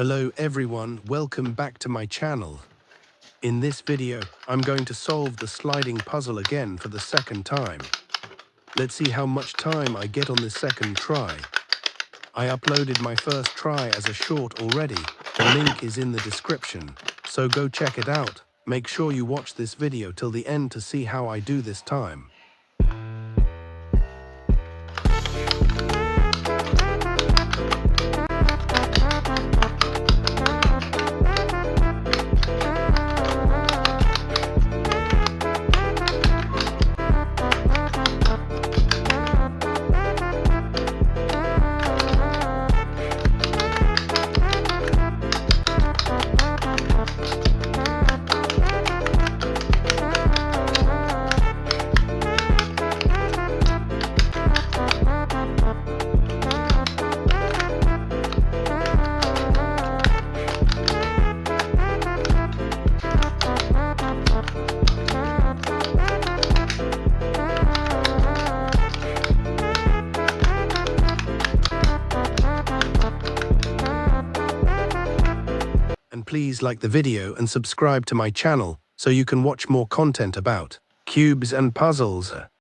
Hello everyone, welcome back to my channel. In this video, I'm going to solve the sliding puzzle again for the second time. Let's see how much time I get on this second try. I uploaded my first try as a short already. The link is in the description, so go check it out. Make sure you watch this video till the end to see how I do this time. And please like the video and subscribe to my channel so you can watch more content about cubes and puzzles.